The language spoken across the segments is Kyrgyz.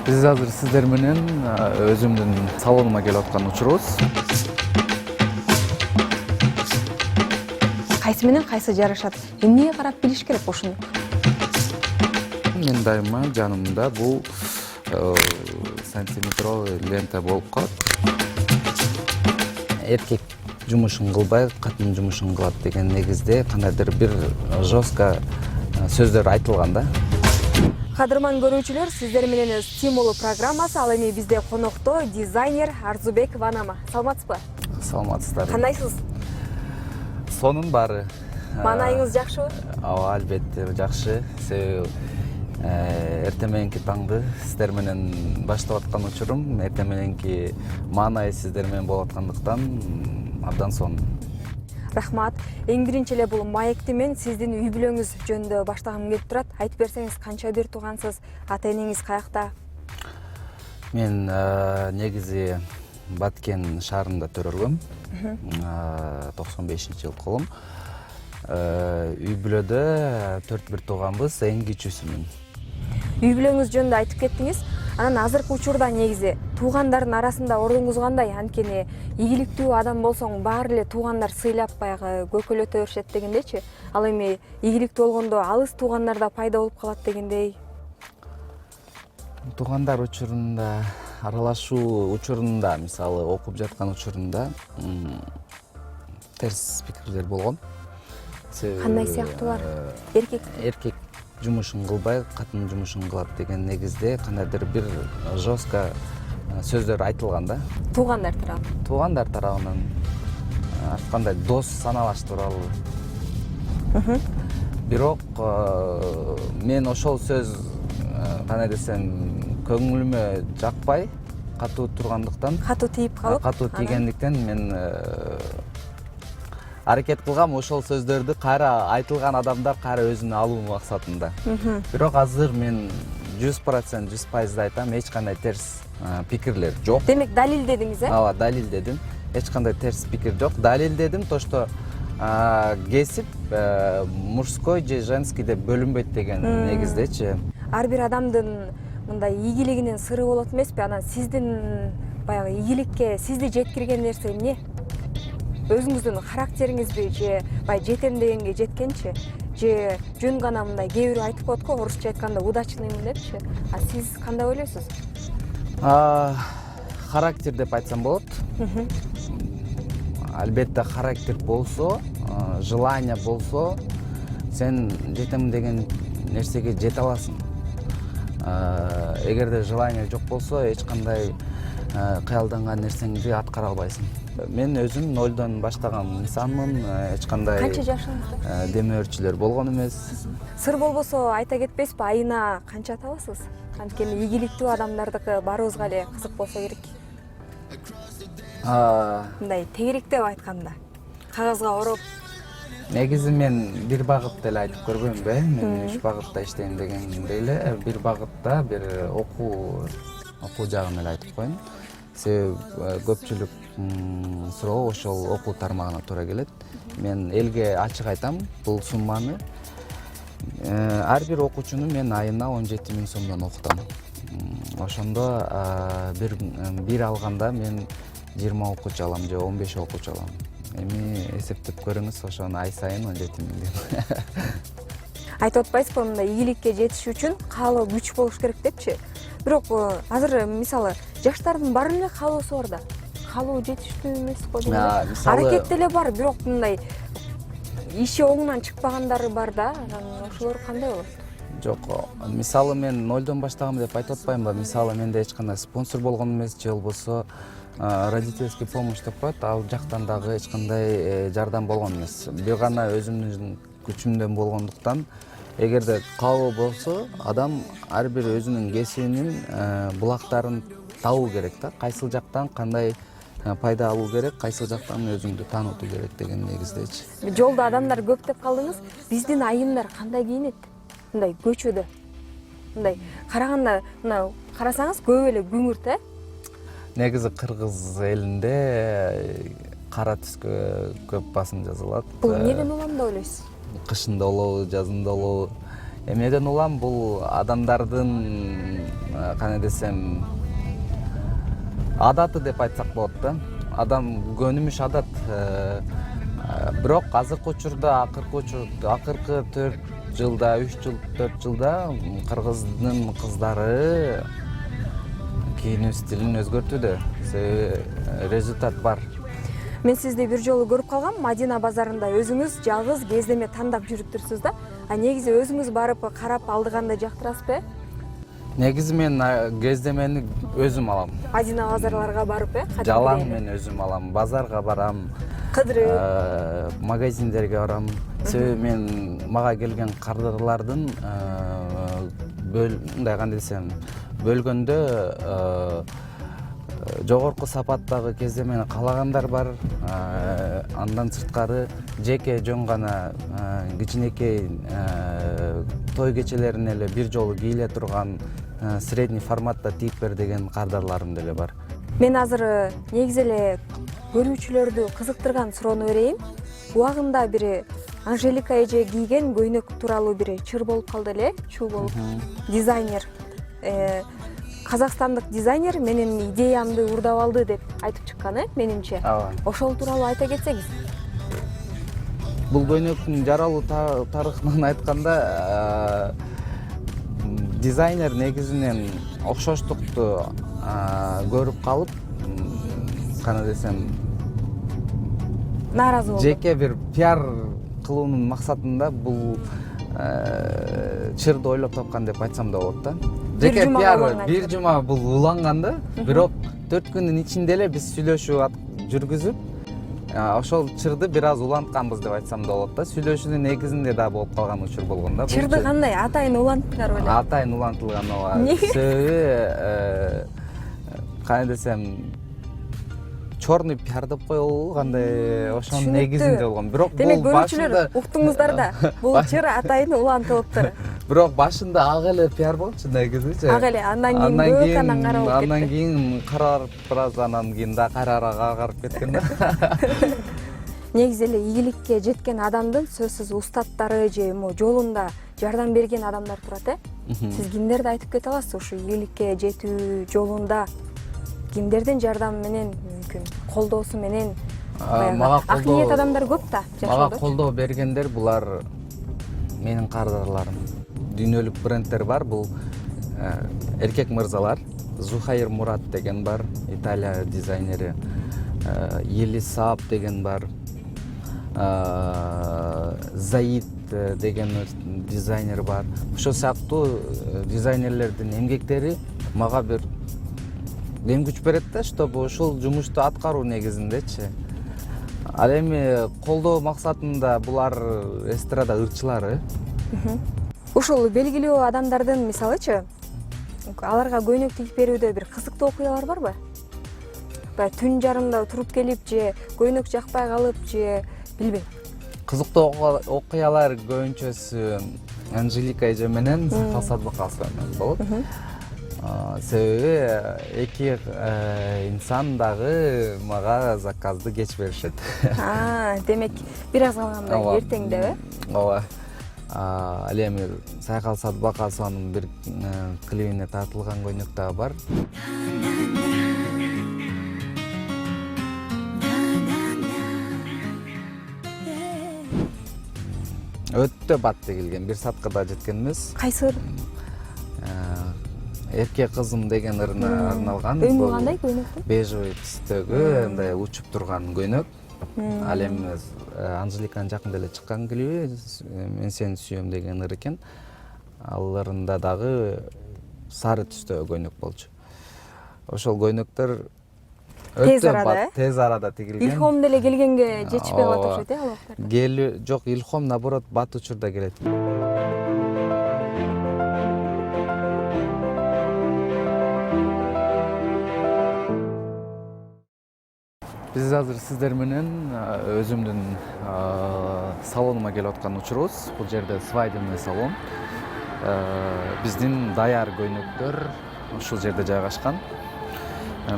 Биз азыр сиздер менен өзүмдүн салонума келип аткан учурубуз. Кайсы менен кайсы жарашат? Эмнеге карап билиш керек ушуну? Мен дайыма жанымда бул сантиметровый лента болуп калат. Эркек жумушун кылбай, катын жумушун кылат деген негизде кандайдыр бир жестко сөздөр айтылган да. Кадырман көрүүчүлөр, сиздер менен стимулу программасы. Ал эми бизде конокто дизайнер Арзубек Ванама. Саламатсызбы? Саламатсыздар. Кандайсыз? Сонун баары. Маанайыңыз жакшыбы? Ооба, албетте жакшы. Себеби эртең мененки таңды сиздер менен баштап аткан учурум, эртең мененки маанайы сиздер менен болуп аткандыктан абдан сонун. Рахмат. Эң биринчи эле бул маекти мен сиздин үй бүлөңүз жөнүндө баштагым келип турат. Айтып берсеңиз, канча бир туугансыз? Ата-энеңиз каякта? Мен негизи Баткен шаарында төрөлгөм. 95-жылы колум. Үй бүлөдө 4 тууганбыз, эң кичүүсүмүн. Үй бүлөңүз жөнүндө айтып кеттиңиз. Анан азыркы учурда негизи туугандардын арасында ордуңуз кандай? Анткени ийгиликтүү адам болсоң баары эле туугандар сыйлап баягы көкөлөтө беришет дегендейчи. Ал эми ийгиликтүү болгондо алыс туугандар да пайда болуп калат дегендей. Туугандар учурунда, аралашуу учурунда, мисалы окуп жаткан учурунда терс пикирлер болгон. Кандай сыяктуулар? Эркек жумушун кылбай, катын жумушун кылат деген негизде кандайдыр бир жестко сөздөр айтылган да. Туугандар тарабынан. Туугандар тарабынан кандай дос саналаш тууралуу. Бирок мен ошол сөз кандай десем көңүлүмө жакпай, катуу тургандыктан, Катуу тийип калып, катуу тийгендиктен мен аракет кылгам ошол сөздөрдү кайра айтылган адамдар кайра өзүнө алуу максатында. Бирок азыр мен 100%, 100% айтам, эч кандай терс пикирлер жок. Демек далилдедиңиз, э? Ооба, далилдедим. Эч кандай терс пикир жок. Далилдедим, то что кесип мужской же женский деп бөлүнбөйт деген негиздечи. Ар бир адамдын мындай ийгилигинин сыры болот эмеспи? Анан сиздин баягы ийгиликке сизди жеткирген нерсе эмне? Өзүңүздүн характериңизби же бай жетем дегенге жеткенчи? Же жөн гана мындай кээ бирөө айтып коет го, орусча айтканда удачныймын депчи. А сиз кандай ойлойсуз? Характер деп айтсам болот. Албетте характер болсо, желание болсо, сен жетем деген нерсеге жете аласың. Эгерде желание жок болсо, эч кандай кыялданган нерсеңди аткара албайсың. Мен өзүм нолдон баштаган инсанмын, эч кандай Канча жашыңызда? Деме өрчүлөр болгон эмес. Сыр болбосо айта кетпейсизби, айына канча табасыз? Анткени ийгиликтүү адамдардыкы баарыбызга эле кызык болсо керек. Мындай тегеректеп айтканда, кагазга ороп. Негизи мен бир багыт деле айтып көрбөймүнбү, мен 3 багытта иштейм дегендей эле, бир багытта бир окуу жагын эле айтып коеюн. Себеби көпчүлүк суроо ошол окуу тармагына туура келет. Мен элге ачык айтам, бул сумманы ар бир окуучуну мен айына 17 000 сомдон окутам. Ошондо бир алганда мен 20 окуучу алам же 15 окуучу алам. Эми эсептеп көрүңүз, ошону ай сайын 17 000 деп. Айтып атпайсызбы, мындай ийгиликке жетиш үчүн каалоо күч болуш керек депчи? Бирок азыр мисалы жаштардын баары эле каалоосу бар да. Каалоо жетиштүү эмес го дейм. Аракет деле бар, бирок мындай иши оңунан чыкпагандары бар да. Анан ошолор кандай болот? Жок, мисалы мен нолдон баштагам деп айтып атпаймынбы? Мисалы менде эч кандай спонсор болгон эмес, же болбосо родительский помощь деп коет, ал жактан дагы эч кандай жардам болгон эмес. Бир гана өзүмдүн күчүмдөн болгондуктан, эгерде каалоо болсо, адам ар бир өзүнүн кесибинин булактарын табуу керек да. Кайсыл жактан кандай пайда алуу керек, кайсыл жактан өзүңдү таанытуу керек деген негиздечи. Жолдо адамдар көп деп калдыңыз. Биздин айымдар кандай кийинет? Мындай көчөдө. Мындай караганда, мына карасаңыз көп эле күңүрт, э? Негизи кыргыз элинде кара түскө көп басым жасалат. Бул эмнеден улам деп ойлойсуз? Кышында олобу, жазында олобу. Эмнеден улам, бул адамдардын кандай десем адаты деп айтсак болот да. Адам көнүмүш адат. Бирок азыркы учурда, акыркы 4 жылда, 3 жыл, 4 жылда кыргыздын кыздары кийинүү стилин өзгөртүүдө. Себеби результат бар. Мен сизди бир жолу көрүп калгам, Мадина базарында өзүңүз жалгыз кездеме тандап жүрүптүрсүз да. Негизи өзүңүз барып карап алдыганда жактырасызбы? Негизи мен кездемени өзүм алам. Мадина базарларга барып, Жалаң мен өзүм алам. Базарга барам. Кыдырып, магазиндерге барам. Себеби мен мага келген кардарлардын мындай кандай десем, бөлгөндө жогорку сапаттагы кездемени каалагандар бар. Андан сырткары жеке жөн гана кичинекей той кечелерине эле бир жолу кийиле турган средний форматта тийип бер деген кардарларым деле бар. Мен азыр негизи эле көрүүчүлөрдү кызыктырган суроону берейин. Убагында бир Анжелика эже кийген көйнөк тууралуу бир чыр болуп калды эле, чуу болуп. Дизайнер, казакстандык дизайнер менин идеямды уурдап алды деп айтып чыккан, менимче. Ошол тууралуу айта кетсеңиз. Бул көйнөктүн жаралуу тарыхынан айтканда, дизайнер негизинен окшоштукту көрүп калып, кандай десем, Нааразы болду. Жеке бир пиар кылуунун максатында бул чырды ойлоп тапкан деп айтсам да болот да. Жеке пиар бир жума бул уланган да, бирок 4 күндүн ичинде эле биз сүйлөшүү жүргүзүп, ошол чырды бир аз улантканбыз деп айтсам да болот да. Сүйлөшүүнүн негизинде да болуп калган учур болгон да. Чырды кандай атайын уланттыңар беле? Атайын улантылган ооба. Себеби кандай десем, черный пиар деп коелу, кандай ошонун негизинде болгон. Бирок демек көрүүчүлөр уктуңуздар да, бул чыр атайын улантылыптыр. Бирок башында ак эле пиар болчу негизи. Ак эле, андан кийин көк анан кара болуп кетти. Андан кийин карап бираз, анан кийин да кайра карып кеткен да. Негизи эле ийгиликке жеткен адамдын сөзсүз устаттары же жолунда жардам берген адамдар турат, Сиз кимдерди айтып кете аласыз ушу ийгиликке жетүү жолунда? Кимдердин жардамы менен, мүмкүн колдоосу менен? Ак ниет адамдар көп да жашоодо. Мага колдоо бергендер булар менин кардарларым. Дүйнөлүк брендтер бар, бул эркек мырзалар. Зухайыр Мурат деген бар, Италия дизайнери. Елис Саап деген бар. Заид деген дизайнер бар. Ошол сыяктуу дизайнерлердин эмгектери мага бир эң күч берет да, чтобы ушул жумушту аткаруу негизиндечи. Ал эми колдоо максатында булар эстрада ырчылары. Ушул белгилүү адамдардын, мисалычы, аларга көйнөк тигип берүүдө бир кызыктуу окуялар барбы? Түн жарымда туруп келип же көйнөк жакпай калып же билбейм. Кызыктуу окуялар көбүнчөсү Анжелика эже менен Сакал Садбакасова менен болот. Себеби эки инсан дагы мага заказды кеч беришет. Демек бир аз калганда эртеңдеби? Ооба. Ал эми Сакал Садбакасованын бир клибине тартылган көйнөк дагы бар. Өтө батты келген, бир саатка да жеткен эмес. Кайсы ыр? Эркек кызым деген ырына арналган. Өңү кандай көйнөк? Бежевый түстөгү, мындай учуп турган көйнөк. Ал эми Анжеликанын жакында эле чыккан клиби "Мен сени сүйөм" деген ыр экен. Ал ырында дагы сары түстөгү көйнөк болчу. Ошол көйнөктөр тез арада тигилген. Илхом деле келгенге жетишпей калат окшойт, ал убактарда. Жок, илхом наоборот бат учурда келет. Биз азыр сиздер менен өзүмдүн салонума келип аткан учурубуз. Бул жерде свадебный салон. Биздин даяр көйнөктөр ушул жерде жайгашкан.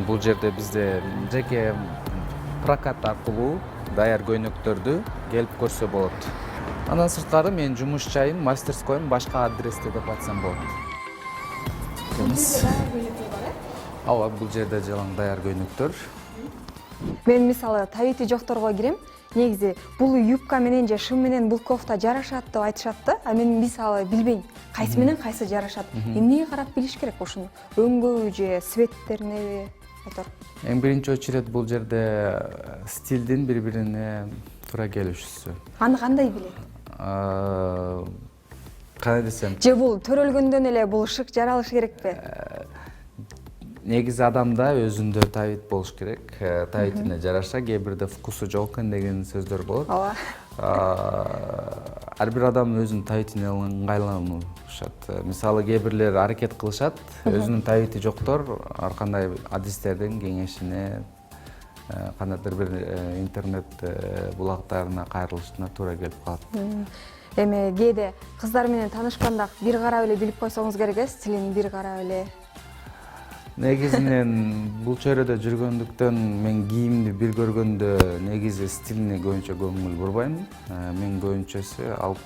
Бул жерде бизде жеке прокат аркылуу даяр көйнөктөрдү келип көрсө болот. Андан сырткары менин жумуш жайым, мастерскоем башка адресте деп айтсам болот. экенбиз. Ооба, бул жерде жалаң даяр көйнөктөр. Мен мисалы табити жокторго кирем. Негизи бул юбка менен же шым менен бул кофта жарашат деп айтышат да. А мен мисалы билбейм, кайсы менен кайсы жарашат. Эмнеге карап билиш керек ушуну? Өңгөбү же цветтерине айтор. Эң биринчи очередь бул жерде стилдин бири-бирине туура келишүүсү. Аны кандай билет? Кандай десем, Же бул төрөлгөндөн эле бул шык жаралышы керекпи? негизи адамда өзүндө табит болуш керек. Табитине жараша, кээ бирде вкусу жок экен деген сөздөр болот. Ооба. Ар бир адам өзүнүн табитине ыңгайланышат. Мисалы кээ бирлер аракет кылышат, өзүнүн табити жоктор ар кандай адистердин кеңешине, кандайдыр бир интернет булактарына кайрылышына туура келип калат. Эми кээде кыздар менен таанышканда бир карап эле билип койсоңуз керек, стилин бир карап эле. Негизинен бул чөйрөдө жүргөндүктөн мен кийимди бир көргөндө негизи стилине көбүнчө көңүл бурбайм. Мен көбүнчөсү алып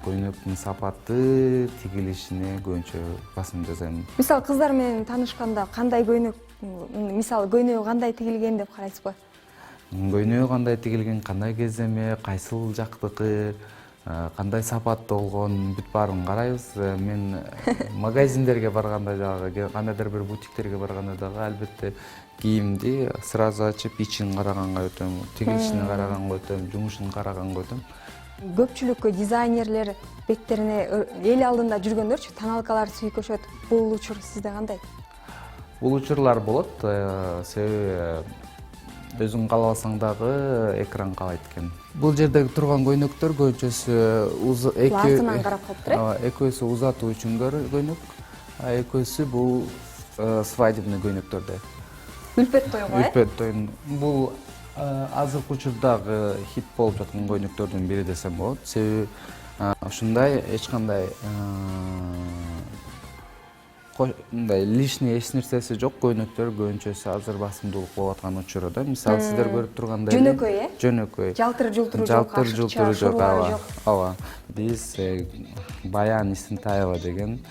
көйнөктүн сапаты, тигилишине көбүнчө басым жасайм. Мисалы кыздар менен таанышканда кандай көйнөк, мисалы көйнөгү кандай тигилген деп карайсызбы? Көйнөгү кандай тигилген, кандай кеземе, кайсыл жактыкы, кандай сапатта болгон, бүт баарын карайбыз. Мен магазиндерге барганда дагы, кандайдыр бир бутиктерге барганда дагы албетте кийимди сразу ачып, ичин караганга өтөм, тигилишине караганга өтөм, жумушун караганга өтөм. Көпчүлүккө дизайнерлер беттерине эл алдында жүргөндөрчү тоналкалар сүйкөшөт. Бул учур сизде кандай? Бул учурлар болот, себеби өзүң каалабасаң дагы экран каалайт экен. Бул жердеги турган көйнөктөр көбүнчөсү артынан карап калыптыр. Экөөсү узатуу үчүн көйнөк, а экөөсү бул свадебный көйнөктөрдө. Үлпөт тойго, Үлпөт тоюн. Бул азыркы учурдагы хит болуп жаткан көйнөктөрдүн бири десем болот. Себеби ушундай эч кандай мындай лишний эч нерсеси жок көйнөктөр көбүнчөсү азыр басымдуулук болуп аткан учурда. Мисалы сиздер көрүп тургандай жөнөкөй, жөнөкөй. Жалтыр жултуру жок, Жалтыр жултуру жок, ооба. Биз Баян Исентаева деген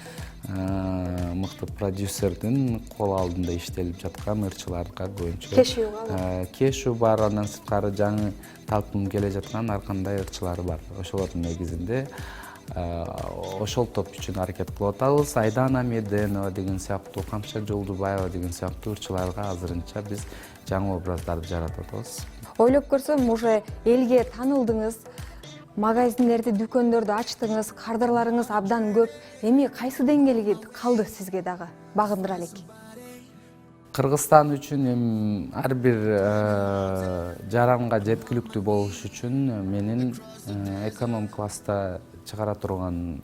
мыкты продюсердин кол алдында иштелип жаткан ырчыларга көбүнчө кешүү бар, андан сырткары жаңы талпынып келе жаткан ар кандай ырчылар бар. Ошолордун негизинде ошол топ үчүн аракет кылып атабыз. Айдана Меденова деген сыяктуу, Камша Жолдубаева деген сыяктуу ырчыларга азырынча биз жаңы образдарды жаратып атабыз. Ойлоп көрсөм, уже элге таанылдыңыз, магазиндерди, дүкөндөрдү ачтыңыз, кардарларыңыз абдан көп. Эми кайсы деңгээлге калды сизге дагы багындыра элек? Кыргызстан үчүн эми ар бир жаранга жеткиликтүү болуш үчүн менин эконом класста чыгара турган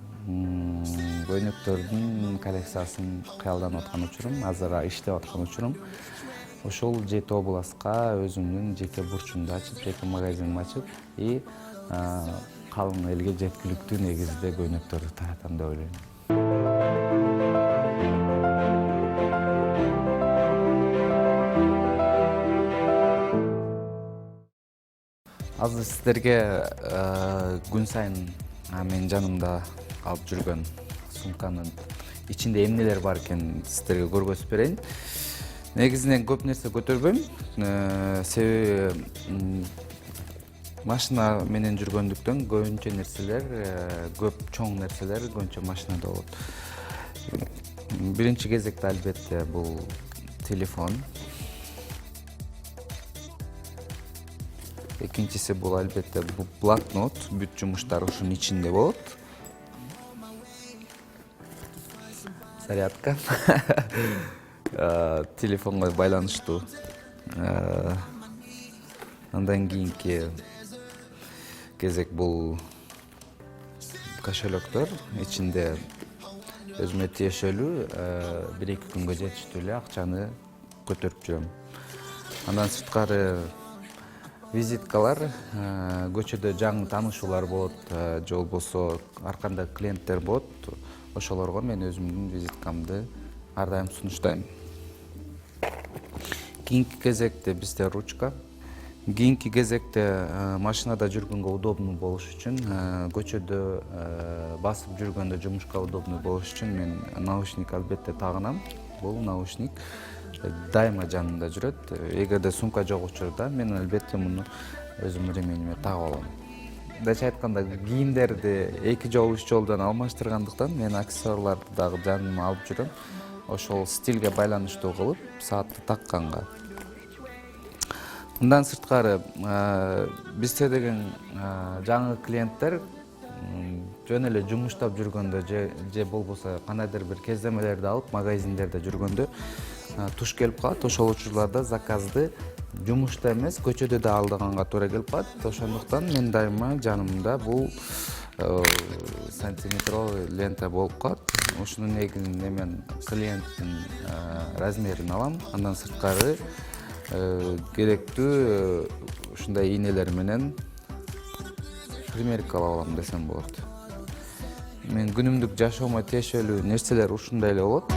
көйнөктөрдүн коллекциясын кыялданып аткан учурум, азыр иштеп аткан учурум. Ошол 7 областка өзүмдүн жеке бурчумду ачып, жеке магазинимди ачып, калың элге жеткиликтүү негизде көйнөктөрдү таратам деп ойлойм. Азыр сиздерге күн сайын менин жанымда алып жүргөн сумканын ичинде эмнелер бар экенин сиздерге көргөзүп берейин. Негизинен көп нерсе көтөрбөйм, себеби машина менен жүргөндүктөн көбүнчө нерселер, көп чоң нерселер көбүнчө машинада болот. Биринчи кезекте албетте бул телефон. Экинчиси бул албетте бул блокнот, бүт жумуштар ушунун ичинде болот. Зарядка. Телефонго байланыштуу. Андан кийинки кезек бул кошелектөр. Ичинде өзүмө тиешелүү 1-2 күнгө жетиштүү эле акчаны көтөрүп жүрөм. Андан сырткары визиткалар, көчөдө жаңы таанышуулар болот, же болбосо ар кандай клиенттер болот. Ошолорго мен өзүмдүн визиткамды ар дайым сунуштайм. Кийинки кезекте бизде ручка. кийинки кезекте машинада жүргөнгө удобный болуш үчүн, көчөдө басып жүргөндө жумушка удобный болуш үчүн мен наушник албетте тагынам. Бул наушник дайыма жанымда жүрөт. Эгерде сумка жок учурда мен албетте муну өзүмдүн ремениме тагып алам. Мындайча айтканда, кийимдерди 2 жолу 3 жолдон алмаштыргандыктан мен аксессуарларды дагы жаныма алып жүрөм. Ошол стилге байланыштуу кылып, саатты такканга. Мындан сырткары, бизде деген жаңы клиенттер жөн эле жумуштап жүргөндө же болбосо кандайдыр бир кездемелерди алып магазиндерде жүргөндө туш келип калат. Ошол учурларда заказды жумушта эмес, көчөдө да алдыганга туура келип калат. Ошондуктан мен дайыма жанымда бул сантиметровый лента болуп калат. Ошонун негизинде мен клиенттин размерин алам. Андан сырткары керектүү ушундай ийнелер менен примеркалап алам десем болот. Мен күнүмдүк жашоомо тиешелүү нерселер ушундай эле болот.